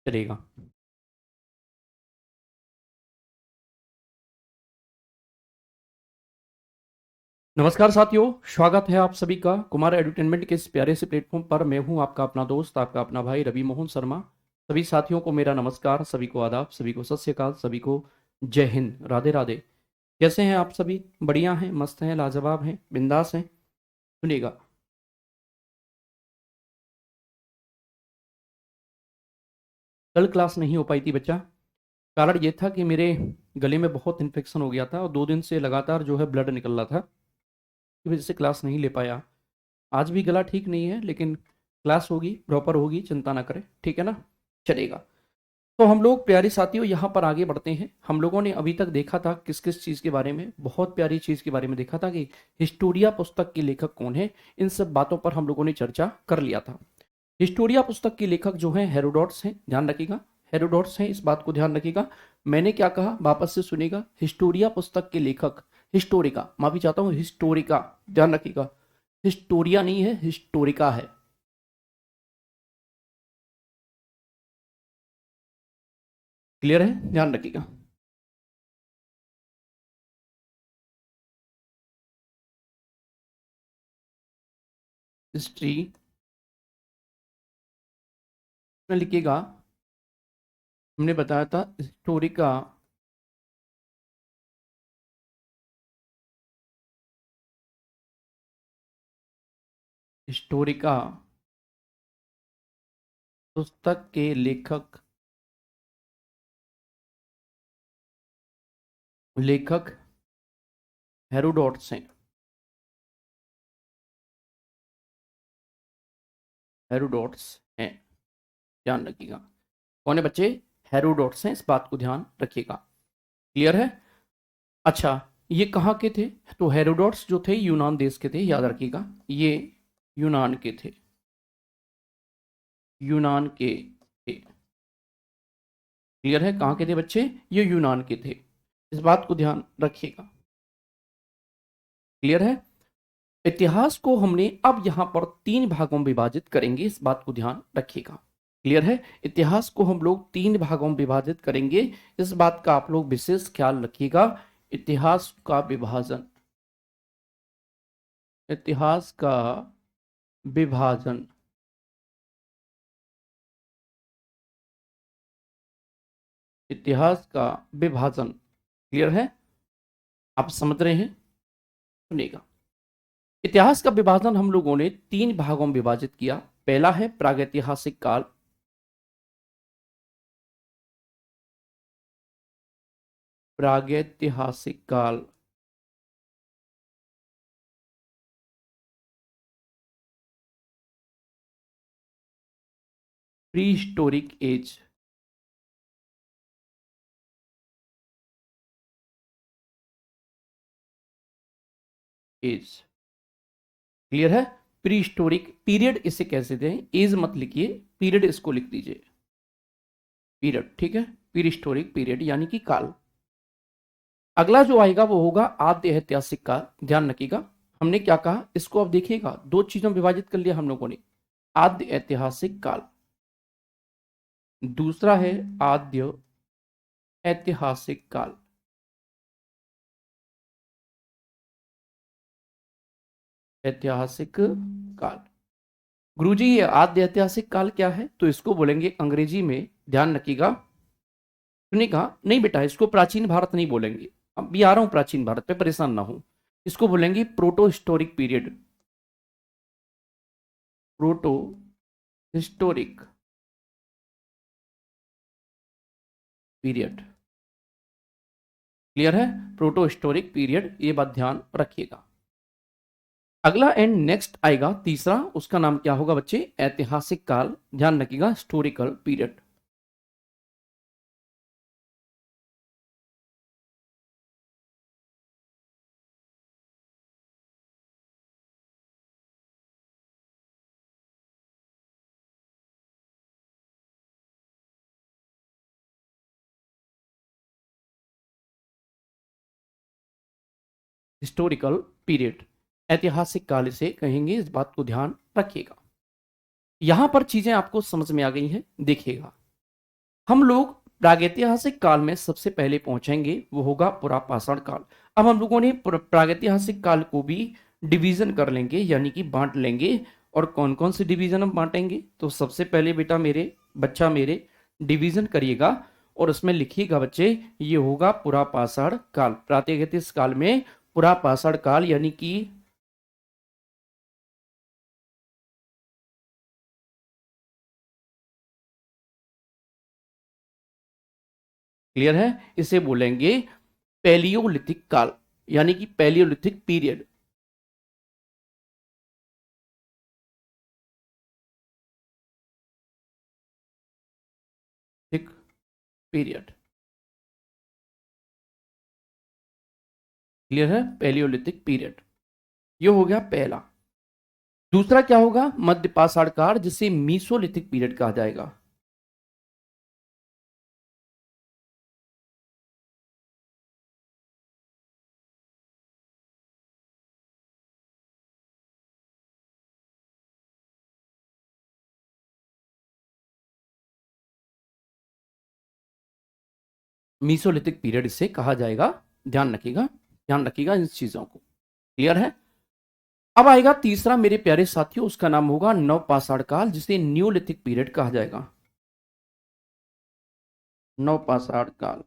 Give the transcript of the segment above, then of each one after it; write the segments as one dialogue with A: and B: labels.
A: चलेगा। नमस्कार साथियों, स्वागत है आप सभी का कुमार एडुटेनमेंट के इस प्यारे से प्लेटफॉर्म पर। मैं हूं आपका अपना दोस्त, आपका अपना भाई रवि मोहन शर्मा। सभी साथियों को मेरा नमस्कार, सभी को आदाब, सभी को सत श्री अकाल, सभी को जय हिंद, राधे राधे। कैसे हैं आप सभी? बढ़िया हैं, मस्त हैं, लाजवाब हैं, बिंदास हैं? सुनिएगा। कल क्लास नहीं हो पाई थी बच्चा। कारण ये था कि मेरे गले में बहुत इन्फेक्शन हो गया था और 2 दिन से लगातार जो है ब्लड निकल रहा था, की वजह से क्लास नहीं ले पाया। आज भी गला ठीक नहीं है, लेकिन क्लास होगी, प्रॉपर होगी, चिंता ना करें, ठीक है ना? चलेगा। तो हम लोग प्यारे साथियों यहाँ पर आगे बढ़ते हैं। हम लोगों ने अभी तक देखा था किस किस चीज़ के बारे में, बहुत प्यारी चीज़ के बारे में देखा था कि हिस्टोरिया पुस्तक के लेखक कौन है। इन सब बातों पर हम लोगों ने चर्चा कर लिया था। हिस्टोरिया पुस्तक के लेखक जो हैं हेरोडोट्स हैं, ध्यान रखिएगा। हेरोडोट्स हैं, इस बात को ध्यान रखिएगा। मैंने क्या कहा वापस से सुनिएगा। हिस्टोरिया पुस्तक के लेखक, हिस्टोरिका, माफी चाहता हूँ, हिस्टोरिका, ध्यान रखिएगा। हिस्टोरिया नहीं है, हिस्टोरिका है। क्लियर है? ध्यान रखिएगा। हिस्ट्री में लिखिएगा। हमने बताया था हिस्टोरिका, हिस्टोरिका पुस्तक के लेखक, लेखक हेरोडोट्स हैं। हेरोडोट्स हैं, ध्यान रखिएगा। कौन है बच्चे? हेरोडोट्स हैं, इस बात को ध्यान रखिएगा। क्लियर है? अच्छा, ये कहाँ के थे? तो हेरोडोट्स जो थे यूनान देश के थे, याद रखिएगा। ये यूनान के थे, यूनान के थे। क्लियर है? कहाँ के थे बच्चे? ये यूनान के थे, इस बात को ध्यान रखिएगा। क्लियर है? इतिहास को हमने अब यहां पर 3 भागों में विभाजित करेंगे, इस बात को ध्यान रखिएगा। क्लियर है? इतिहास को हम लोग 3 भागों में विभाजित करेंगे, इस बात का आप लोग विशेष ख्याल रखिएगा। इतिहास का विभाजन, इतिहास का विभाजन, इतिहास का विभाजन। क्लियर है? आप समझ रहे हैं? सुनिएगा। इतिहास का विभाजन हम लोगों ने 3 भागों में विभाजित किया। पहला है प्रागैतिहासिक काल, प्रागैतिहासिक काल। Prehistoric age, age. Clear है? प्री हिस्टोरिक पीरियड इसे कैसे दें, एज मत लिखिए, पीरियड इसको लिख दीजिए, पीरियड, ठीक है? प्री हिस्टोरिक पीरियड यानी कि काल। अगला जो आएगा वो होगा आद्य ऐतिहासिक काल, ध्यान रखिएगा। हमने क्या कहा, इसको अब देखिएगा, 2 चीजों में विभाजित कर लिया हम लोगों ने। आद्य ऐतिहासिक काल, दूसरा है आद्य ऐतिहासिक काल। ऐतिहासिक काल। गुरुजी ये आद्य ऐतिहासिक काल क्या है? तो इसको बोलेंगे अंग्रेजी में, ध्यान रखिएगा। तूने कहा नहीं बेटा, इसको प्राचीन भारत नहीं बोलेंगे। अब भी आ रहा हूं प्राचीन भारत पे, परेशान ना हो। इसको बोलेंगे proto historic period, proto historic period. Clear है? प्रोटो हिस्टोरिक पीरियड, ये बात ध्यान रखिएगा। अगला एंड नेक्स्ट आएगा तीसरा, उसका नाम क्या होगा बच्चे? ऐतिहासिक काल, ध्यान रखिएगा, हिस्टोरिकल पीरियड। हिस्टोरिकल पीरियड, ऐतिहासिक काल इसे कहेंगे, इस बात को ध्यान रखिएगा। यहां पर चीजें आपको समझ में आ गई हैं, देखिएगा। हम लोग प्रागैतिहासिक काल में सबसे पहले पहुंचेंगे, वो होगा पुरापाषाण काल। अब हम लोगों ने प्रागैतिहासिक काल को भी डिवीजन कर लेंगे, यानी कि बांट लेंगे। और कौन कौन से डिवीजन हम बांटेंगे, तो सबसे पहले बेटा मेरे बच्चा मेरे डिवीजन करिएगा और उसमें लिखिएगा बच्चे, ये होगा पुरापाषाण काल। प्रागैतिहासिक काल में पुरापाषाण काल यानी कि क्लियर है, इसे बोलेंगे पैलियोलिथिक काल, यानी कि पैलियोलिथिक पीरियड। ठीक, पीरियड। क्लियर है, पैलियोलिथिक पीरियड। ये हो गया पहला। दूसरा क्या होगा, मध्य पाषाण काल, जिसे मीसोलिथिक पीरियड कहा जाएगा। मीसोलिथिक पीरियड इसे कहा जाएगा। ध्यान रखिएगा, ध्यान रखिएगा इन चीजों को। क्लियर है। अब आएगा तीसरा मेरे प्यारे साथियों, उसका नाम होगा नवपाषाण काल, जिसे न्यूलिथिक पीरियड कहा जाएगा। नवपाषाण काल।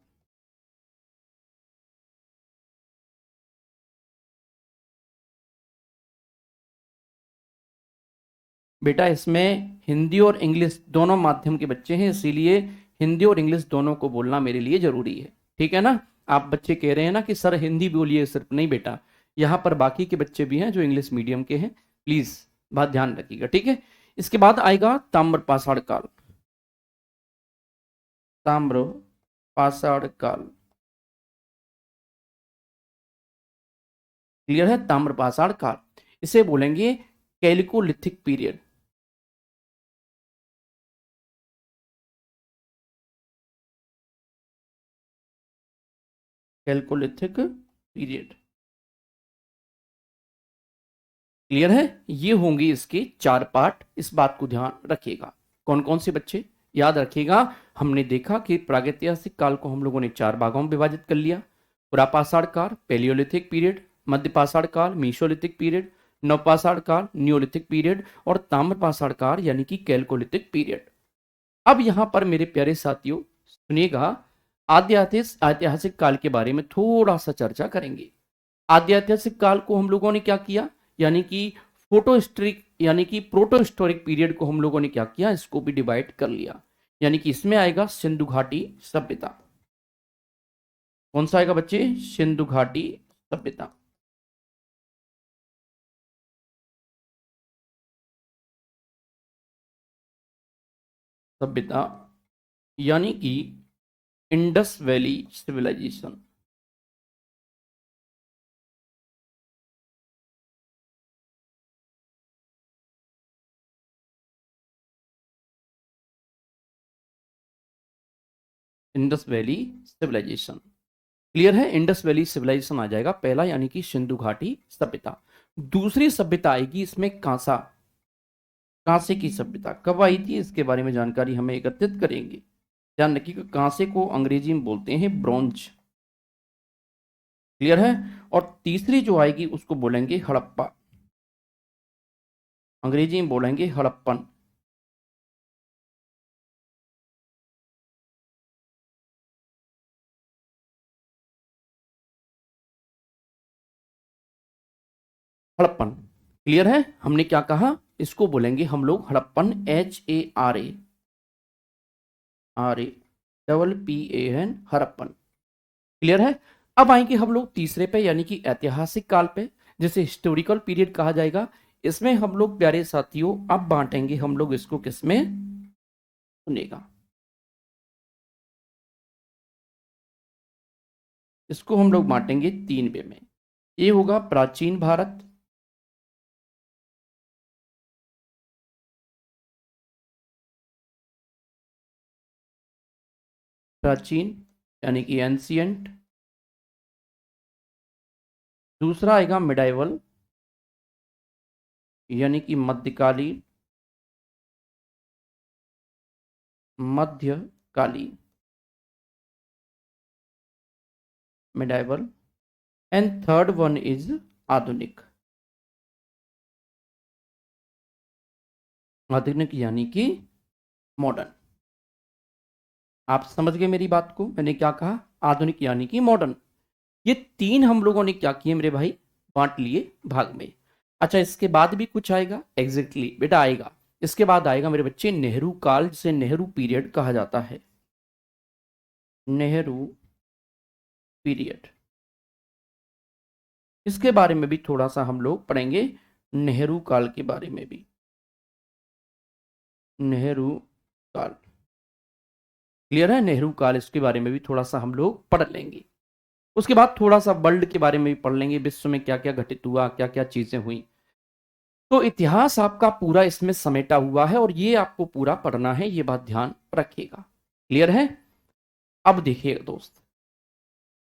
A: बेटा इसमें हिंदी और इंग्लिश दोनों माध्यम के बच्चे हैं, इसीलिए हिंदी और इंग्लिश दोनों को बोलना मेरे लिए जरूरी है। ठीक है ना। आप बच्चे कह रहे हैं ना कि सर हिंदी बोलिए सिर्फ, नहीं बेटा, यहाँ पर बाकी के बच्चे भी हैं जो इंग्लिश मीडियम के हैं, प्लीज बात ध्यान रखिएगा। ठीक है। इसके बाद आएगा ताम्रपाषाण काल। ताम्रपाषाण काल। क्लियर है, ताम्रपाषाण काल, इसे बोलेंगे कैलिकोलिथिक पीरियड। Chalcolithic period. क्लियर है। ये होंगे इसके चार पार्ट, इस बात को ध्यान रखिएगा। कौन कौन से बच्चे याद रखिएगा। हमने देखा कि प्रागैतिहासिक काल को हम लोगों ने चार भागों में विभाजित कर लिया। पुरापाषाण काल पैलियोलिथिक पीरियड, मध्यपाषाण काल मीसोलिथिक पीरियड, नवपाषाण काल न्यूलिथिक पीरियड और ताम्रपाषाण काल यानी कि कैलकोलिथिक पीरियड। अब यहां पर मेरे प्यारे साथियों सुनिएगा, ऐतिहासिक काल के बारे में थोड़ा सा चर्चा करेंगे। आद्यात्यासिक काल को हम लोगों ने क्या किया, यानी कि फोटोहिस्ट्रिक यानी कि प्रोटोहिस्टोरिक पीरियड को हम लोगों ने क्या किया, इसको भी डिवाइड कर लिया। यानी कि इसमें आएगा सिंधु घाटी सभ्यता। कौन सा आएगा बच्चे, सिंधु घाटी सभ्यता। सभ्यता यानी कि Indus valley civilisation. Indus valley civilisation. Clear है, इंडस वैली सिविलाइजेशन आ जाएगा पहला, यानी कि सिंधु घाटी सभ्यता। दूसरी सभ्यता आएगी इसमें कांसा, कांसे की सभ्यता कब आई थी, इसके बारे में जानकारी हमें एकत्रित करेंगे। ध्यान रखिएगा, कांसे को अंग्रेजी में बोलते हैं ब्रॉन्ज। क्लियर है। और तीसरी जो आएगी उसको बोलेंगे हड़प्पा, अंग्रेजी में बोलेंगे हड़प्पन। हड़प्पन। क्लियर है, हमने क्या कहा, इसको बोलेंगे हम लोग Harappan, HARA double PAN Harappan. Clear है। अब आएंगे हम लोग तीसरे पे, यानी कि ऐतिहासिक काल पे, जिसे हिस्टोरिकल पीरियड कहा जाएगा। इसमें हम लोग प्यारे साथियों अब बांटेंगे हम लोग इसको किसमें, सुनेगा, इसको हम लोग बांटेंगे तीन वे में। ये होगा प्राचीन भारत, प्राचीन यानी कि एंशियंट। दूसरा आएगा मिडाइवल यानी कि मध्यकालीन, मध्यकालीन। काली, medieval, and third one is आधुनिक। आधुनिक यानी कि मॉडर्न। आप समझ गए मेरी बात को? मैंने क्या कहा? आधुनिक यानी कि मॉडर्न। ये तीन हम लोगों ने क्या किए मेरे भाई? बांट लिए भाग में। अच्छा, इसके बाद भी कुछ आएगा? एग्जैक्टली बेटा आएगा। इसके बाद आएगा मेरे बच्चे नेहरू काल, जिसे नेहरू पीरियड कहा जाता है। नेहरू पीरियड, इसके बारे में भी थोड़ा सा हम लोग पढ़ेंगे। नेहरू काल के बारे में भी, नेहरू काल, क्लियर है? नेहरू काल, इसके बारे में भी थोड़ा सा हम लोग पढ़ लेंगे। उसके बाद थोड़ा सा वर्ल्ड के बारे में भी पढ़ लेंगे, विश्व में क्या क्या घटित हुआ, क्या क्या चीजें हुई। तो इतिहास आपका पूरा इसमें समेटा हुआ है और ये आपको पूरा पढ़ना है, ये बात ध्यान रखिएगा। क्लियर है? अब देखिएगा दोस्त,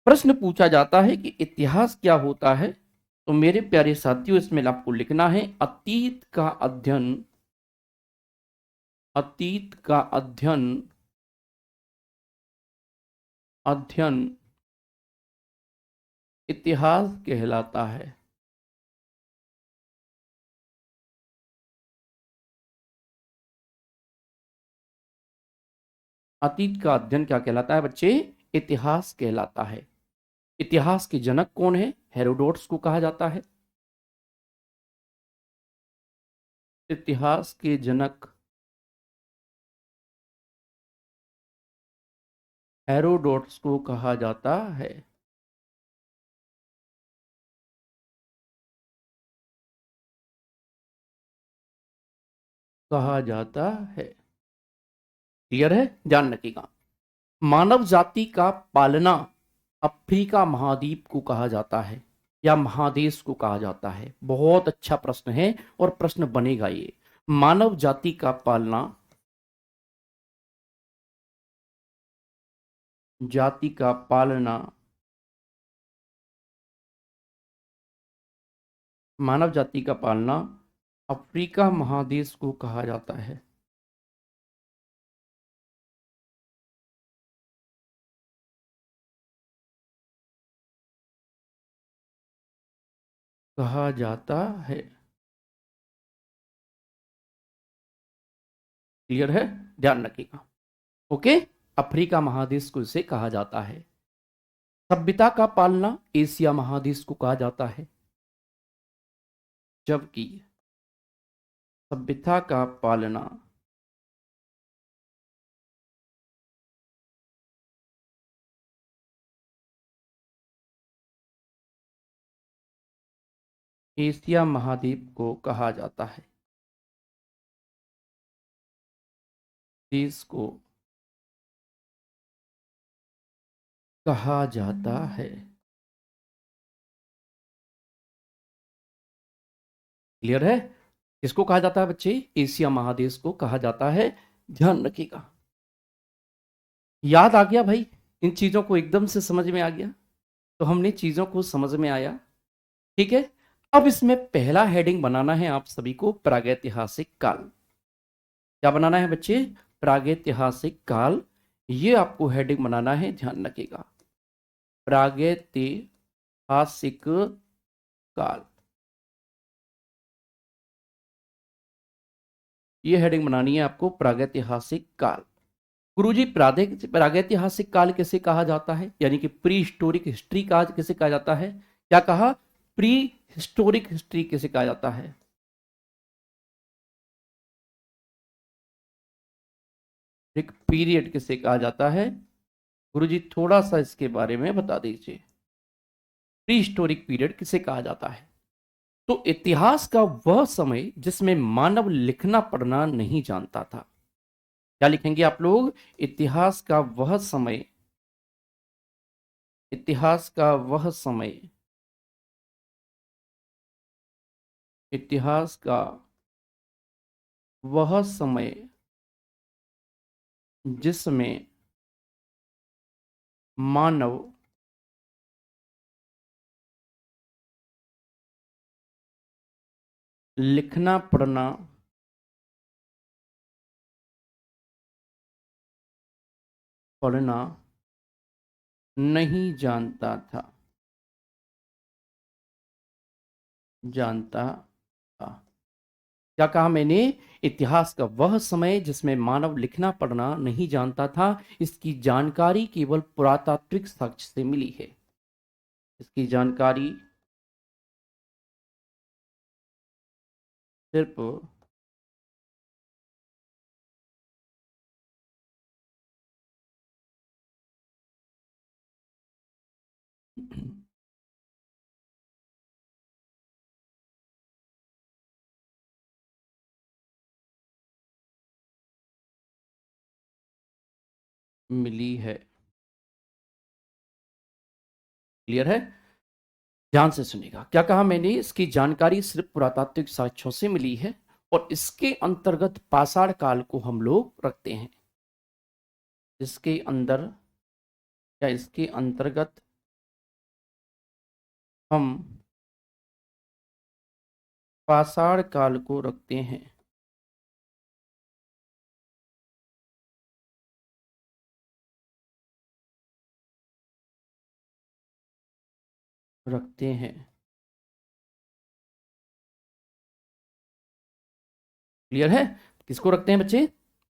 A: प्रश्न पूछा जाता है कि इतिहास क्या होता है। तो मेरे प्यारे साथियों, इसमें आपको लिखना है अतीत का अध्ययन, अतीत का अध्ययन, अध्ययन इतिहास कहलाता है। अतीत का अध्ययन क्या कहलाता है बच्चे? इतिहास कहलाता है। इतिहास के जनक कौन है? हेरोडोट्स को कहा जाता है। इतिहास के जनक हेरोडोट्स को कहा जाता है। कहा जाता है। क्लियर है? ध्यान रखिएगा। मानव जाति का पालना अफ्रीका महाद्वीप को कहा जाता है या महादेश को कहा जाता है? बहुत अच्छा प्रश्न है और प्रश्न बनेगा ये। मानव जाति का पालना, जाति का पालना, मानव जाति का पालना अफ्रीका महादेश को कहा जाता है। कहा जाता है। क्लियर है? ध्यान रखिएगा। ओके, अफ्रीका महादेश को इसे कहा जाता है। सभ्यता का पालना एशिया महादेश को कहा जाता है, जबकि सभ्यता का पालना एशिया महाद्वीप को कहा जाता है। देश को कहा जाता है। क्लियर है? किसको कहा जाता है बच्चे? एशिया महादेश को कहा जाता है। ध्यान रखिएगा। याद आ गया भाई? इन चीजों को एकदम से समझ में आ गया? तो हमने चीजों को समझ में आया। ठीक है, अब इसमें पहला हेडिंग बनाना है आप सभी को, प्रागैतिहासिक काल। क्या बनाना है बच्चे? प्रागैतिहासिक काल। ये आपको हेडिंग बनाना है, ध्यान रखिएगा। प्रागैतिहासिक काल, ये हेडिंग बनानी है आपको, प्रागैतिहासिक काल। गुरुजी, प्रागैतिहासिक काल किसे कहा जाता है? यानी कि प्री हिस्टोरिक हिस्ट्री का किसे कहा जाता है? क्या कहा? प्री हिस्टोरिक हिस्ट्री किसे कहा जाता है? एक पीरियड किसे कहा जाता है? गुरुजी थोड़ा सा इसके बारे में बता दीजिए। प्री हिस्टोरिक पीरियड किसे कहा जाता है? तो इतिहास का वह समय जिसमें मानव लिखना पढ़ना नहीं जानता था। क्या लिखेंगे आप लोग? इतिहास का वह समय, इतिहास का वह समय, इतिहास का वह समय जिसमें मानव लिखना पढ़ना पढ़ना नहीं जानता था। क्या कहा मैंने? इतिहास का वह समय जिसमें मानव लिखना पढ़ना नहीं जानता था, इसकी जानकारी केवल पुरातात्विक साक्ष्य से मिली है। इसकी जानकारी सिर्फ मिली है। क्लियर है? ध्यान से सुनिएगा। क्या कहा मैंने? इसकी जानकारी सिर्फ पुरातात्विक साक्ष्यों से मिली है और इसके अंतर्गत पाषाण काल को हम लोग रखते हैं। इसके अंदर या इसके अंतर्गत हम पाषाण काल को रखते हैं। रखते हैं। क्लियर है? किसको रखते हैं बच्चे?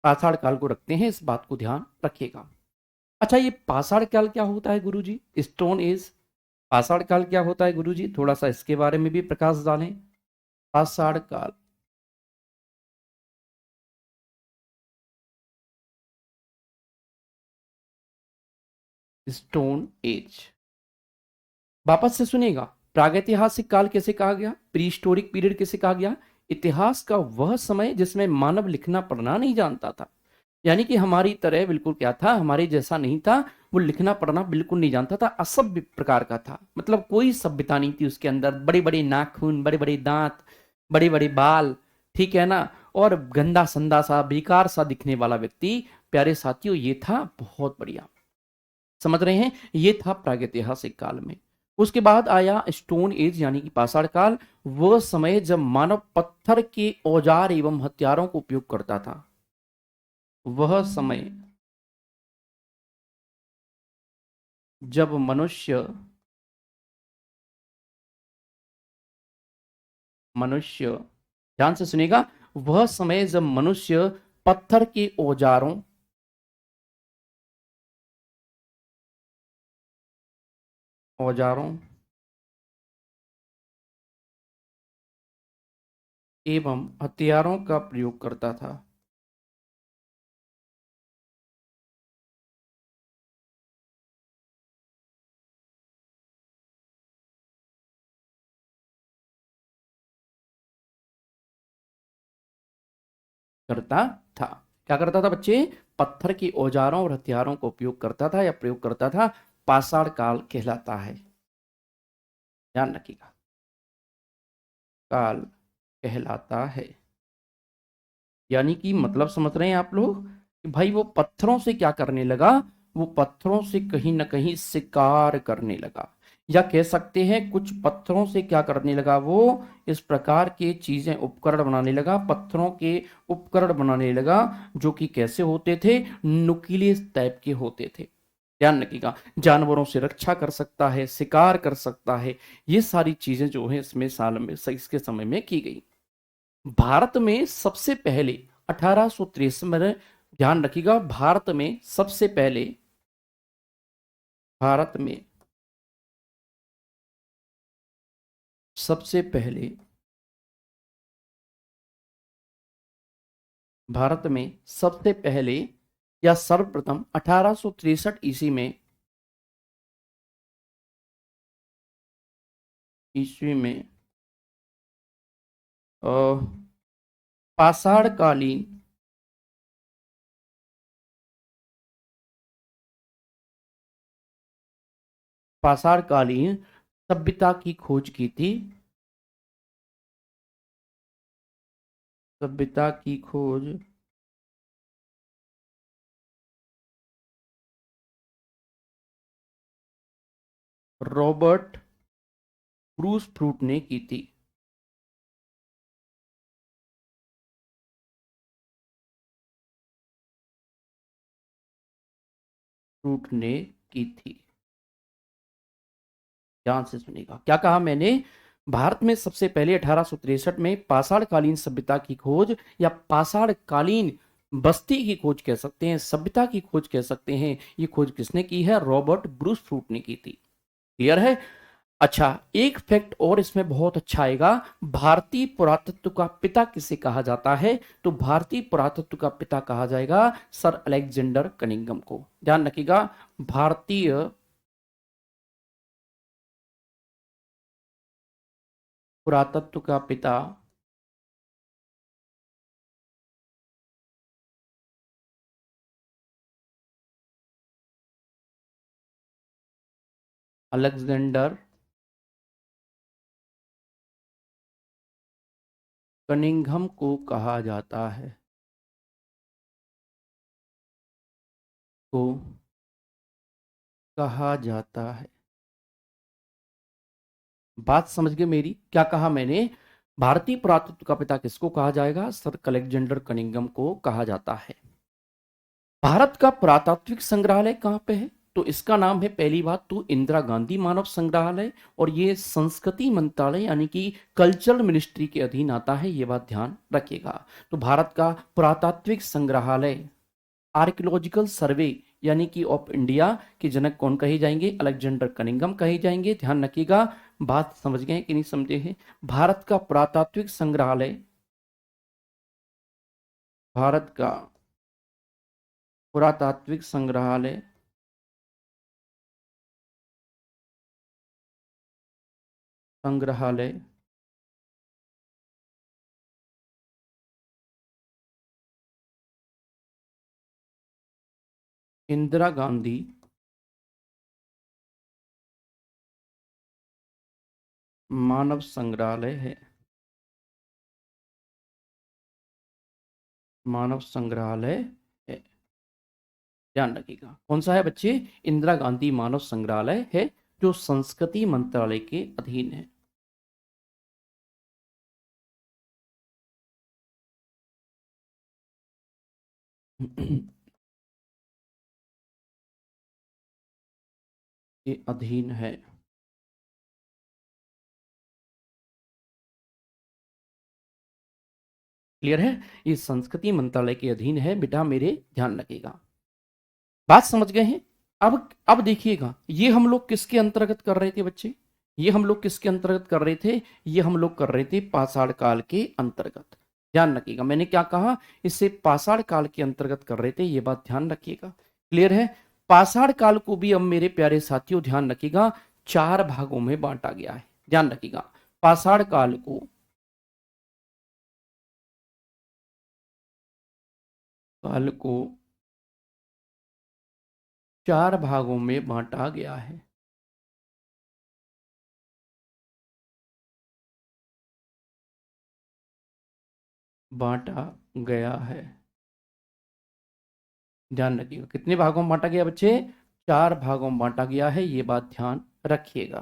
A: पाषाण काल को रखते हैं, इस बात को ध्यान रखिएगा। अच्छा, ये पाषाण काल क्या होता है गुरुजी? स्टोन एज पाषाण काल क्या होता है गुरुजी? थोड़ा सा इसके बारे में भी प्रकाश डालें। पाषाण काल, स्टोन एज। वापस से सुनिएगा। प्रागैतिहासिक काल कैसे कहा गया? प्री हिस्टोरिक पीरियड कैसे कहा गया? इतिहास का वह समय जिसमें मानव लिखना पढ़ना नहीं जानता था। यानी कि हमारी तरह बिल्कुल क्या था, हमारे जैसा नहीं था। वो लिखना पढ़ना बिल्कुल नहीं जानता था, असभ्य प्रकार का था। मतलब कोई सभ्यता नहीं थी उसके अंदर। बड़े बड़े नाखून, बड़े बड़े दांत, बड़े बड़े बाल, ठीक है ना? और गंदा संदा सा, बेकार सा दिखने वाला व्यक्ति। प्यारे साथियों, ये था बहुत बढ़िया। समझ रहे हैं? ये था प्रागैतिहासिक काल में। उसके बाद आया स्टोन एज यानी कि पाषाण काल। वह समय जब मानव पत्थर के औजार एवं हथियारों को उपयोग करता था। वह समय जब मनुष्य ध्यान से सुनेगा। वह समय जब मनुष्य पत्थर के औजारों एवं हथियारों का प्रयोग करता था। क्या करता था बच्चे? पत्थर के औजारों और हथियारों का उपयोग करता था या प्रयोग करता था। पाषाण काल कहलाता है। ध्यान रखिएगा, काल कहलाता है। यानी कि मतलब समझ रहे हैं आप लोग कि भाई वो पत्थरों से क्या करने लगा? वो पत्थरों से कहीं ना कहीं शिकार करने लगा। या कह सकते हैं कुछ पत्थरों से क्या करने लगा वो? इस प्रकार के चीजें उपकरण बनाने लगा, पत्थरों के उपकरण बनाने लगा, जो कि कैसे होते थे? नुकीले टाइप के होते थे। ध्यान रखिएगा, जानवरों से रक्षा कर सकता है, शिकार कर सकता है। ये सारी चीजें जो है इसमें साल में इसके समय में की गई। भारत में सबसे पहले 1863 में, ध्यान रखिएगा, भारत में सबसे पहले भारत में सबसे पहले या सर्वप्रथम 1863 ईस्वी में अ, पाषाणकालीन पाषाणकालीन सभ्यता की खोज की थी। सभ्यता की खोज रॉबर्ट ब्रूस फ्रूट ने की थी। फ्रूट ने की थी। ध्यान से सुनिएगा, क्या कहा मैंने? भारत में सबसे पहले 1863 में पाषाण कालीन सभ्यता की खोज, या पाषाण कालीन बस्ती की खोज कह सकते हैं, सभ्यता की खोज कह सकते हैं, ये खोज किसने की है? रॉबर्ट ब्रूस फ्रूट ने की थी। क्लियर है? अच्छा, एक फैक्ट और इसमें बहुत अच्छा आएगा। भारतीय पुरातत्व का पिता किसे कहा जाता है? तो भारतीय पुरातत्व का पिता कहा जाएगा सर अलेक्जेंडर कनिंघम को। ध्यान रखिएगा, भारतीय पुरातत्व का पिता अलेक्जेंडर कनिंघम को कहा जाता है, को कहा जाता है। बात समझ गए मेरी? क्या कहा मैंने? भारतीय पुरातत्व का पिता किसको कहा जाएगा? सर अलेक्जेंडर कनिंघम को कहा जाता है। भारत का पुरातात्विक संग्रहालय कहाँ पे है? तो इसका नाम है, पहली बात तो इंदिरा गांधी मानव संग्रहालय, और ये संस्कृति मंत्रालय यानी कि कल्चरल मिनिस्ट्री के अधीन आता है, ये बात ध्यान रखिएगा। तो भारत का पुरातात्विक संग्रहालय, आर्कियोलॉजिकल सर्वे यानी कि ऑफ इंडिया के जनक कौन कहे जाएंगे? अलेक्जेंडर कनिंघम कहे जाएंगे। ध्यान रखिएगा, बात समझ गए कि नहीं समझे हैं? भारत का पुरातात्विक संग्रहालय, भारत का पुरातात्विक संग्रहालय संग्रहालय इंदिरा गांधी मानव संग्रहालय है, मानव संग्रहालय है। ध्यान रखिएगा, कौन सा है बच्चे? इंदिरा गांधी मानव संग्रहालय है, जो संस्कृति मंत्रालय के अधीन है। के अधीन है। क्लियर है? ये संस्कृति मंत्रालय के अधीन है बेटा मेरे, ध्यान रखिएगा। बात समझ गए हैं? अब देखिएगा, ये हम लोग किसके अंतर्गत कर रहे थे बच्चे? ये हम लोग किसके अंतर्गत कर रहे थे? ये हम लोग कर रहे थे पाषाण काल के अंतर्गत। ध्यान रखिएगा, मैंने क्या कहा? इसे पाषाण काल के अंतर्गत कर रहे थे, ये बात ध्यान रखिएगा। क्लियर है? पाषाण काल को भी अब मेरे प्यारे साथियों ध्यान रखिएगा, चार भागों में बांटा गया है। ध्यान रखिएगा, पाषाण काल को काल को चार भागों में बांटा गया है। बांटा गया है। ध्यान रखिएगा, कितने भागों में बांटा गया बच्चे? चार भागों में बांटा गया है, ये बात ध्यान रखिएगा।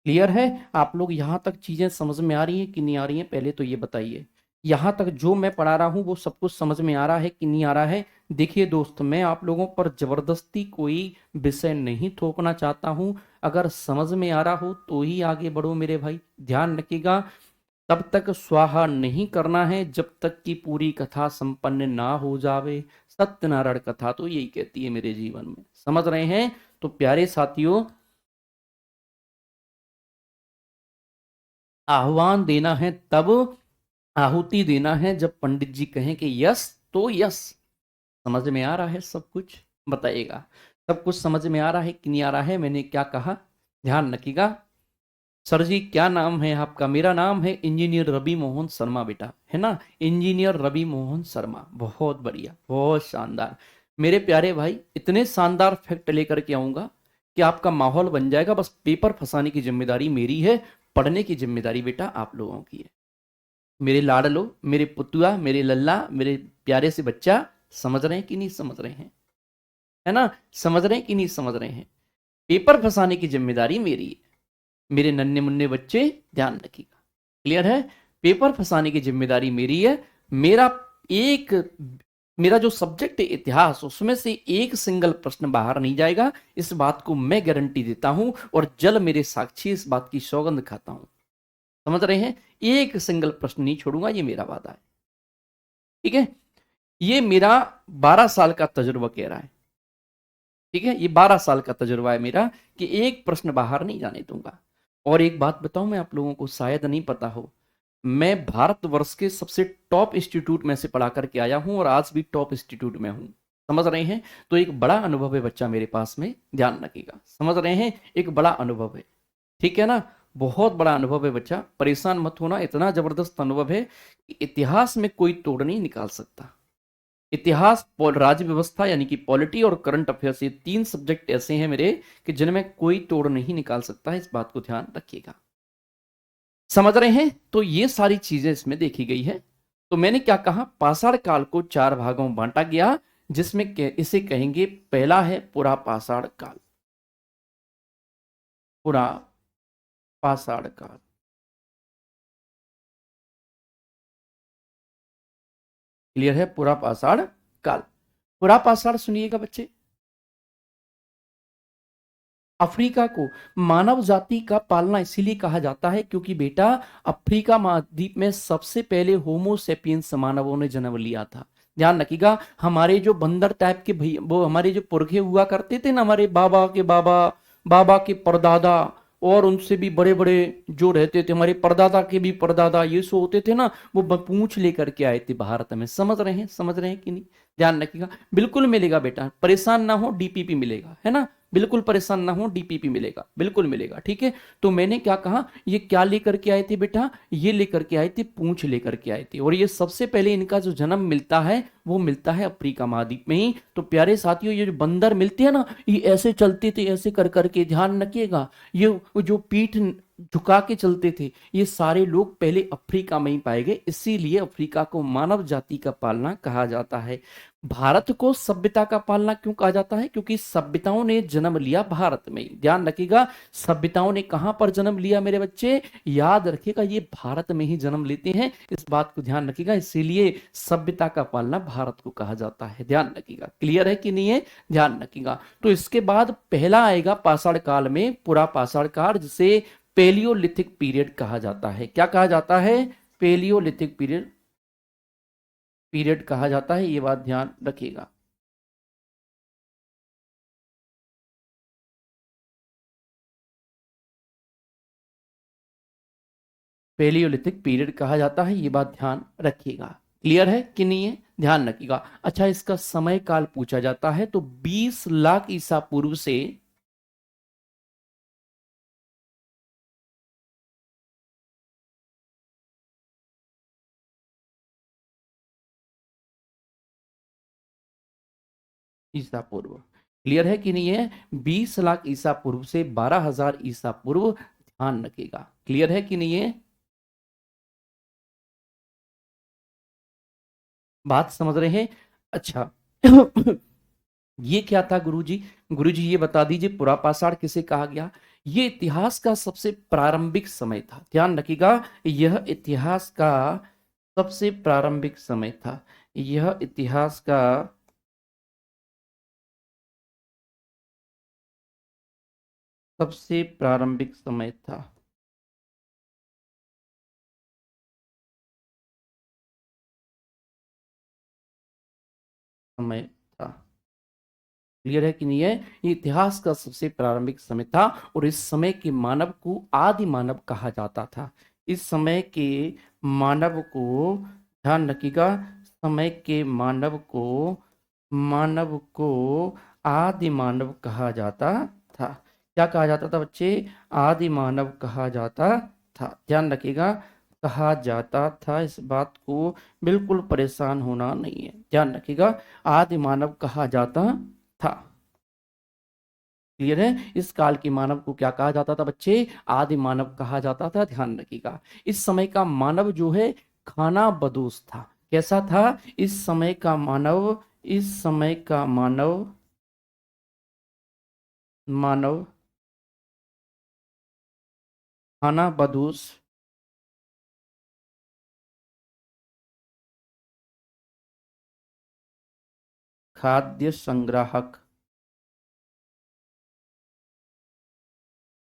A: क्लियर है? आप लोग यहां तक चीजें समझ में आ रही हैं कि नहीं आ रही हैं? पहले तो ये बताइए, यहां तक जो मैं पढ़ा रहा हूं वो सब कुछ समझ में आ रहा है कि नहीं आ रहा है? देखिए दोस्त, मैं आप लोगों पर जबरदस्ती कोई विषय नहीं थोपना चाहता हूं। अगर समझ में आ रहा हो तो ही आगे बढ़ो मेरे भाई। ध्यान रखिएगा, तब तक स्वाहा नहीं करना है जब तक कि पूरी कथा संपन्न ना हो जावे। सत्यनारायण कथा तो यही कहती है मेरे जीवन में। समझ रहे हैं? तो प्यारे साथियों, आह्वान देना है तब, आहुति देना है जब पंडित जी कहें कि यस तो यस। समझ में आ रहा है सब कुछ? बताइएगा, सब कुछ समझ में आ रहा है कि नहीं आ रहा है? मैंने क्या कहा, ध्यान रखिएगा। सर जी क्या नाम है आपका? मेरा नाम है इंजीनियर रवि मोहन शर्मा बेटा, है ना? इंजीनियर रवि मोहन शर्मा, बहुत बढ़िया, बहुत शानदार। मेरे प्यारे भाई, इतने शानदार फैक्ट लेकर के आऊंगा कि आपका माहौल बन जाएगा। बस पेपर फंसाने की जिम्मेदारी मेरी है, पढ़ने की जिम्मेदारी बेटा आप लोगों की है। मेरे लाडलो, मेरे पुतुआ, मेरे लल्ला, मेरे प्यारे से बच्चा, समझ रहे हैं कि नहीं समझ रहे हैं? है ना? समझ रहे हैं कि नहीं समझ रहे हैं? पेपर फंसाने की जिम्मेदारी मेरी है मेरे नन्हे मुन्ने बच्चे, ध्यान रखिएगा। क्लियर है? पेपर फंसाने की जिम्मेदारी मेरी है। मेरा एक मेरा जो सब्जेक्ट है इतिहास, उसमें से एक सिंगल प्रश्न बाहर नहीं जाएगा, इस बात को मैं गारंटी देता हूं, और जल मेरे साक्षी इस बात की सौगंध खाता हूं। समझ रहे हैं? एक सिंगल प्रश्न नहीं छोड़ूंगा, ये मेरा वादा है। ठीक है, ये मेरा 12 साल का तजुर्बा कह रहा है। ठीक है, ये 12 साल का तजुर्बा है मेरा, कि एक प्रश्न बाहर नहीं जाने दूंगा। और एक बात बताऊं मैं आप लोगों को, शायद नहीं पता हो, मैं भारतवर्ष के सबसे टॉप इंस्टीट्यूट में से पढ़ा करके आया हूं, और आज भी टॉप इंस्टीट्यूट में हूं। समझ रहे हैं? तो एक बड़ा अनुभव है बच्चा मेरे पास में, ध्यान रखिएगा। समझ रहे हैं? एक बड़ा अनुभव है। ठीक है ना? बहुत बड़ा अनुभव है बच्चा, परेशान मत होना, इतना जबरदस्त अनुभव है कि इतिहास में कोई तोड़ नहीं निकाल सकता। इतिहास, राज्य व्यवस्था यानी कि पॉलिटी, और करंट अफेयर्स, ये 3 सब्जेक्ट ऐसे हैं मेरे कि जिनमें कोई तोड़ नहीं निकाल सकता है, इस बात को ध्यान रखिएगा। समझ रहे हैं? तो ये सारी चीजें इसमें देखी गई है। तो मैंने क्या कहा, पाषाण काल को 4 भागों में बांटा गया, जिसमें इसे कहेंगे, पहला है पुरा पाषाण काल। पुरा पाषाण काल, क्लियर है? पुरा पाषाण काल। पुरा पाषाण सुनिएगा बच्चे, अफ्रीका को मानव जाति का पालना इसीलिए कहा जाता है क्योंकि बेटा, अफ्रीका महाद्वीप में सबसे पहले होमोसेपियंस मानवों ने जन्म लिया था। ध्यान रखिएगा, हमारे जो बंदर टाइप के भैया, वो हमारे जो पुरखे हुआ करते थे ना, हमारे बाबा के बाबा, बाबा के परदादा, और उनसे भी बड़े बड़े जो रहते थे, हमारे परदादा के भी परदादा, ये सो होते थे ना, वो पूंछ लेकर के आए थे भारत में। समझ रहे हैं? समझ रहे हैं कि नहीं? ध्यान रखिएगा, बिल्कुल मिलेगा बेटा, परेशान ना हो, डीपीपी मिलेगा, है ना? बिल्कुल परेशान ना हो, डीपीपी मिलेगा, बिल्कुल मिलेगा। ठीक है, तो मैंने क्या कहा, ये क्या लेकर के आए थे बेटा, ये लेकर के आए थे, पूंछ लेकर के आए थे, और ये सबसे पहले इनका जो जन्म मिलता है वो मिलता है अफ्रीका महाद्वीप में ही। तो प्यारे साथियों, ये जो बंदर मिलते हैं ना, ये ऐसे चलते थे, ऐसे कर करके, ध्यान रखिएगा, ये जो पीठ झुका के चलते थे, ये सारे लोग पहले अफ्रीका में ही पाए गए, इसीलिए अफ्रीका को मानव जाति का पालना कहा जाता है। भारत को सभ्यता का पालना क्यों कहा जाता है? क्योंकि सभ्यताओं ने जन्म लिया भारत में ही। ध्यान रखिएगा, सभ्यताओं ने कहां पर जन्म लिया मेरे बच्चे? याद रखिएगा, ये भारत में ही जन्म लेते हैं, इस बात को ध्यान रखिएगा, इसीलिए सभ्यता का पालना भारत को कहा जाता है। ध्यान रखिएगा, क्लियर है कि नहीं है? ध्यान रखिएगा। तो इसके बाद पहला आएगा पाषाण काल में, पूरा पाषाण काल, जिसे पेलियोलिथिक पीरियड कहा जाता है। क्या कहा जाता है? पेलियोलिथिक पीरियड, पीरियड कहा जाता है, ये बात ध्यान रखिएगा। पेलियोलिथिक पीरियड कहा जाता है, ये बात ध्यान रखिएगा। क्लियर है कि नहीं है? ध्यान रखिएगा। अच्छा, इसका समय काल पूछा जाता है, तो 20 लाख ईसा पूर्व से, ईसा पूर्व, क्लियर है कि नहीं है? 20 लाख ईसा पूर्व से 12,000 ईसा पूर्व, ध्यान रखिएगा। क्लियर है कि नहीं है? बात समझ रहे हैं? अच्छा, ये क्या था गुरुजी? गुरुजी ये बता दीजिए, पुरापाषाण किसे कहा गया? ये इतिहास का सबसे प्रारंभिक समय था। ध्यान रखिएगा, यह इतिहास का सबसे प्रारंभिक समय था। यह इतिहास का सबसे प्रारंभिक समय था, समय था। क्लियर है कि नहीं है? ये इतिहास का सबसे प्रारंभिक समय था, और इस समय के मानव को आदि मानव कहा जाता था। इस समय के मानव को, ध्यान रखिएगा, समय के मानव को आदि मानव कहा जाता था। क्या कहा जाता था बच्चे? आदि मानव कहा जाता था। ध्यान रखिएगा, कहा जाता था, इस बात को बिल्कुल परेशान होना नहीं है। ध्यान रखिएगा, आदि मानव कहा जाता था। क्लियर है? इस काल के मानव को क्या कहा जाता था बच्चे? आदि मानव कहा जाता था। ध्यान रखिएगा, इस समय का मानव जो है, खाना बदोश था। कैसा था? इस समय का मानव, इस समय का मानव, मानव खाना बदोश, खाद्य संग्राहक।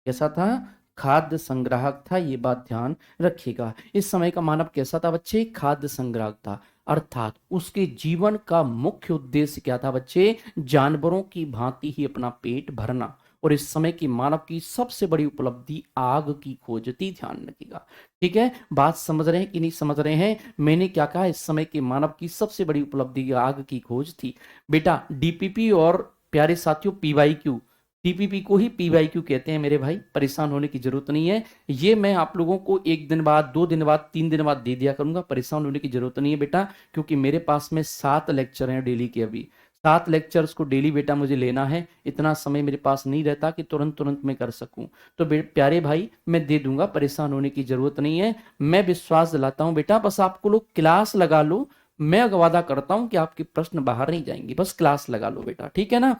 A: कैसा था? खाद्य संग्राहक था, ये बात ध्यान रखिएगा। इस समय का मानव कैसा था बच्चे? खाद्य संग्राहक था। अर्थात उसके जीवन का मुख्य उद्देश्य क्या था बच्चे? जानवरों की भांति ही अपना पेट भरना। और इस समय की मानव की सबसे बड़ी उपलब्धि आग की खोज थी, ध्यान रखिएगा। ठीक है, बात समझ रहे हैं कि नहीं समझ रहे हैं? मैंने क्या कहा? इस समय के मानव की सबसे बड़ी उपलब्धि आग की खोज थी। बेटा डीपीपी और प्यारे साथियों पीवाईक्यू, टीपीपी को ही पीवाईक्यू कहते हैं मेरे भाई, परेशान होने की जरूरत नहीं है। ये मैं आप लोगों को एक दिन बाद, 2 दिन बाद, 3 दिन बाद दे दिया करूंगा, परेशान होने की जरूरत नहीं है बेटा। क्योंकि मेरे पास में 7 लेक्चर हैं डेली के। अभी 7 लेक्चर्स को डेली बेटा मुझे लेना है। इतना समय मेरे पास नहीं रहता कि तुरंत तुरंत मैं कर सकूं। तो प्यारे भाई मैं दे दूंगा, परेशान होने की जरूरत नहीं है। मैं विश्वास दिलाता हूं बेटा, बस आपको लोग क्लास लगा लो। मैं वादा करता हूं कि आपके प्रश्न बाहर नहीं जाएंगे, बस क्लास लगा लो बेटा, ठीक है ना?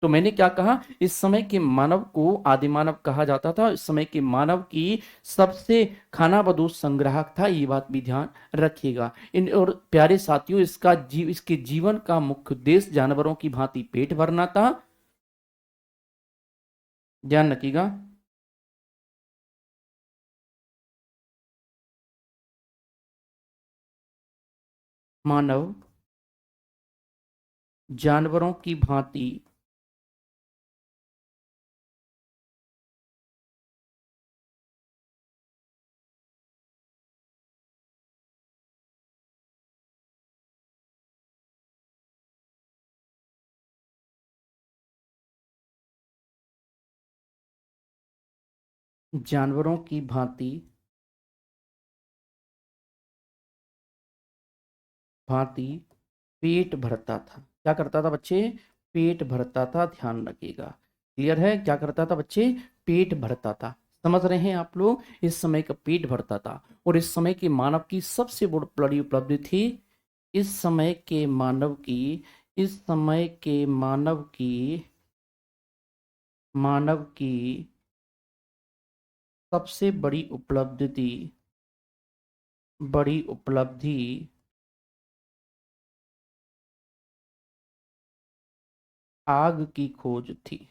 A: तो मैंने क्या कहा? इस समय के मानव को आदि मानव कहा जाता था। इस समय के मानव की सबसे खानाबदोश संग्राहक था, ये बात भी ध्यान रखिएगा। इन और प्यारे साथियों, इसके जीवन का मुख्य उद्देश्य जानवरों की भांति पेट भरना था, ध्यान रखिएगा। मानव जानवरों की भांति जानवरों की भांति भांति पेट भरता था। क्या करता था बच्चे? पेट भरता था, ध्यान रखिएगा। क्लियर है? क्या करता था बच्चे? पेट भरता था। समझ रहे हैं आप लोग? इस समय का पेट भरता था। और इस समय के मानव की सबसे बड़ी उपलब्धि थी, इस समय के मानव की इस समय के मानव की सबसे बड़ी उपलब्धि आग की खोज थी।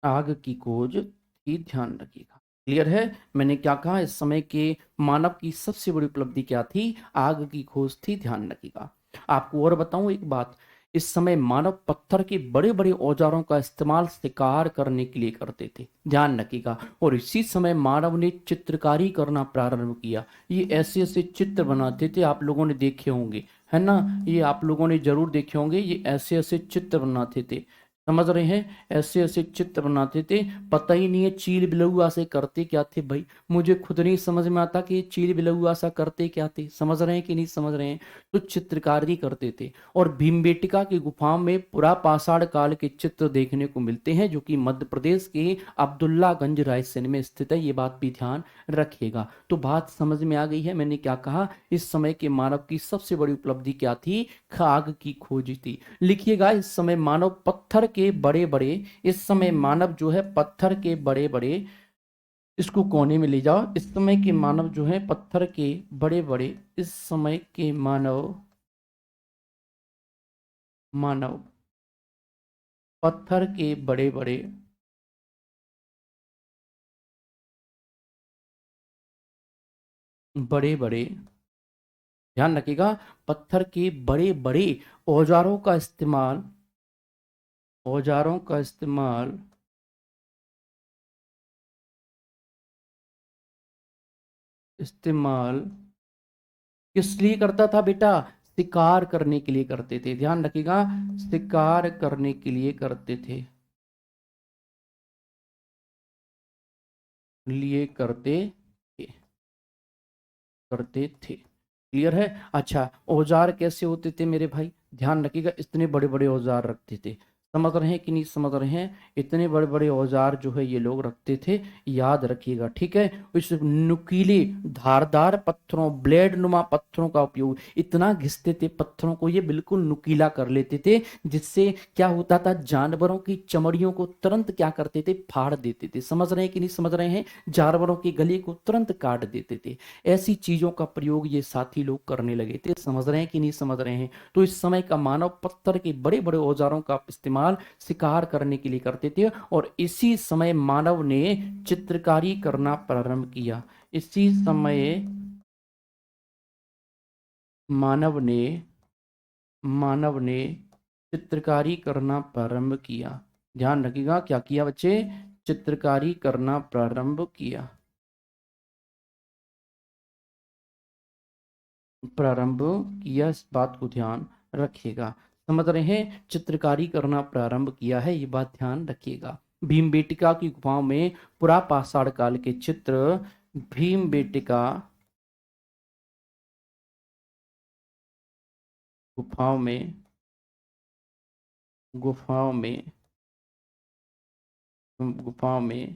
A: आग की खोज की, ध्यान रखिएगा। क्लियर है? मैंने क्या कहा? इस समय के मानव की सबसे बड़ी उपलब्धि क्या थी? आग की खोज थी, ध्यान रखिएगा। आपको और बताऊं एक बात, इस समय मानव पत्थर के बड़े बड़े औजारों का इस्तेमाल शिकार करने के लिए करते थे, ध्यान रखिएगा। और इसी समय मानव ने चित्रकारी करना प्रारंभ किया। ये ऐसे ऐसे चित्र बनाते थे, आप लोगों ने देखे होंगे, है ना? ये आप लोगों ने जरूर देखे होंगे, ये ऐसे ऐसे चित्र बनाते थे। समझ रहे हैं? ऐसे ऐसे चित्र बनाते थे। पता ही नहीं है चील बिलौआ से करते क्या थे भाई। मुझे खुद नहीं समझ में आता कि ये चील बिलौआ सा करते क्या थे। समझ रहे हैं कि नहीं समझ रहे हैं? तो चित्रकारी करते थे। और भीमबेटका की गुफाओं में पुरा पाषाण काल के चित्र देखने को मिलते हैं, जो कि मध्य प्रदेश के अब्दुल्लागंज रायसेन में स्थित है। ये बात भी ध्यान रखिएगा। तो बात समझ में आ गई है? मैंने क्या कहा? इस समय के मानव की सबसे बड़ी उपलब्धि क्या थी? खाग की खोज थी। लिखिएगा, इस समय मानव पत्थर के बड़े बड़े इस समय मानव जो है पत्थर के बड़े बड़े, इसको कोने में ले जाओ। इस समय के मानव जो है पत्थर के बड़े बड़े, इस समय के मानव पत्थर के बड़े बड़े बड़े बड़े, ध्यान रखिएगा, पत्थर के बड़े बड़े औजारों का इस्तेमाल औजारों का इस्तेमाल इस्तेमाल किस लिए करता था बेटा? शिकार करने के लिए करते थे, ध्यान रखिएगा। शिकार करने के लिए करते थे करते थे। क्लियर है? अच्छा, औजार कैसे होते थे मेरे भाई? ध्यान रखिएगा, इतने बड़े बड़े औजार रखते थे। समझ रहे हैं कि नहीं समझ रहे हैं? इतने बड़े बड़े औजार जो है ये लोग रखते थे, याद रखिएगा, ठीक है। इस नुकीले धारदार पत्थरों, ब्लेड नुमा पत्थरों का उपयोग, इतना घिसते थे पत्थरों को, ये बिल्कुल नुकीला कर लेते थे, जिससे क्या होता था, जानवरों की चमड़ियों को तुरंत क्या करते थे, फाड़ देते थे। समझ रहे हैं कि नहीं समझ रहे हैं? जानवरों के गले को तुरंत काट देते थे। ऐसी चीजों का प्रयोग ये साथी लोग करने लगे थे। समझ रहे हैं कि नहीं समझ रहे हैं? तो इस समय का मानव पत्थर के बड़े बड़े औजारों का इस्तेमाल शिकार करने के लिए करते थे, और इसी समय मानव ने चित्रकारी करना प्रारंभ किया। इसी समय मानव ने मानव ने चित्रकारी करना प्रारंभ किया। ध्यान रखिएगा, क्या किया बच्चे? चित्रकारी करना प्रारंभ किया। प्रारंभ किया, इस बात को ध्यान रखिएगा। समझ रहे हैं? चित्रकारी करना प्रारंभ किया है, ये बात ध्यान रखिएगा। भीमबेटका की गुफाओं में पुरापाषाण काल के चित्र, भीमबेटका गुफाओं में गुफाओं में गुफाओं में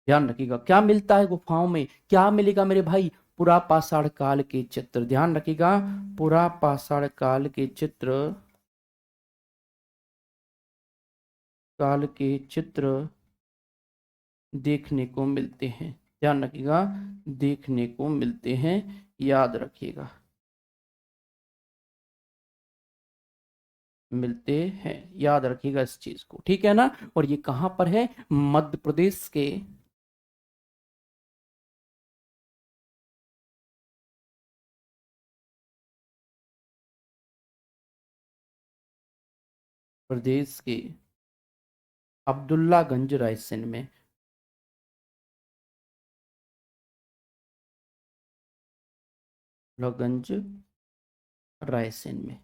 A: ध्यान रखिएगा, क्या मिलता है गुफाओं में? क्या मिलेगा मेरे भाई? पुरापाषाण काल के चित्र। ध्यान रखिएगा, पुरापाषाण काल के चित्र देखने को मिलते हैं। ध्यान रखिएगा, देखने को मिलते हैं, याद रखिएगा, मिलते हैं, याद रखिएगा इस चीज को, ठीक है ना। और ये कहां पर है? मध्य प्रदेश के अब्दुल्लागंज रायसेन में। अब्दुल्लागंज रायसेन में।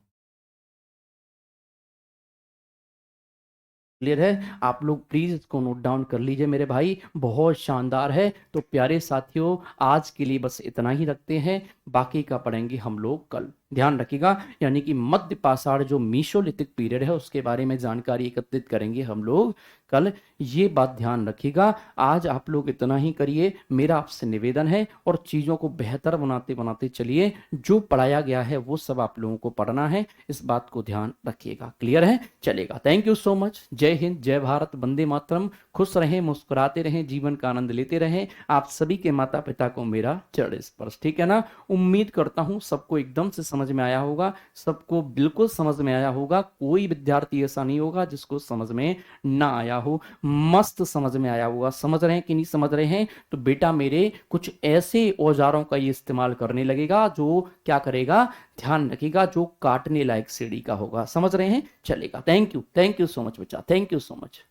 A: क्लियर है? आप लोग प्लीज इसको नोट डाउन कर लीजिए मेरे भाई, बहुत शानदार है। तो प्यारे साथियों, आज के लिए बस इतना ही रखते हैं, बाकी का पढ़ेंगे हम लोग कल। ध्यान रखिएगा, यानी कि मध्य पाषाण जो मीसोलिथिक पीरियड है उसके बारे में जानकारी एकत्रित करेंगे हम लोग कल, ये बात ध्यान रखिएगा। आज आप लोग इतना ही करिए, मेरा आपसे निवेदन है, और चीज़ों को बेहतर बनाते बनाते चलिए। जो पढ़ाया गया है वो सब आप लोगों को पढ़ना है, इस बात को ध्यान रखिएगा। क्लियर है? चलेगा। Thank you so much. जय हिंद, जय भारत, वंदे मातरम। खुश रहें, मुस्कुराते रहें, जीवन का आनंद लेते रहें। आप सभी के माता पिता को मेरा चरण स्पर्श, ठीक है ना। उम्मीद करता हूं सबको एकदम से समझ में आया होगा, सबको बिल्कुल समझ में आया होगा। कोई विद्यार्थी ऐसा नहीं होगा जिसको समझ में ना आया हो, मस्त समझ में आया होगा। समझ रहे हैं कि नहीं समझ रहे हैं? तो बेटा मेरे, कुछ ऐसे औजारों का ये इस्तेमाल करने लगेगा जो क्या करेगा, ध्यान रखिएगा, जो काटने लायक सीढ़ी का होगा। समझ रहे हैं? चलेगा। थैंक यू सो मच बच्चा, थैंक यू सो मच।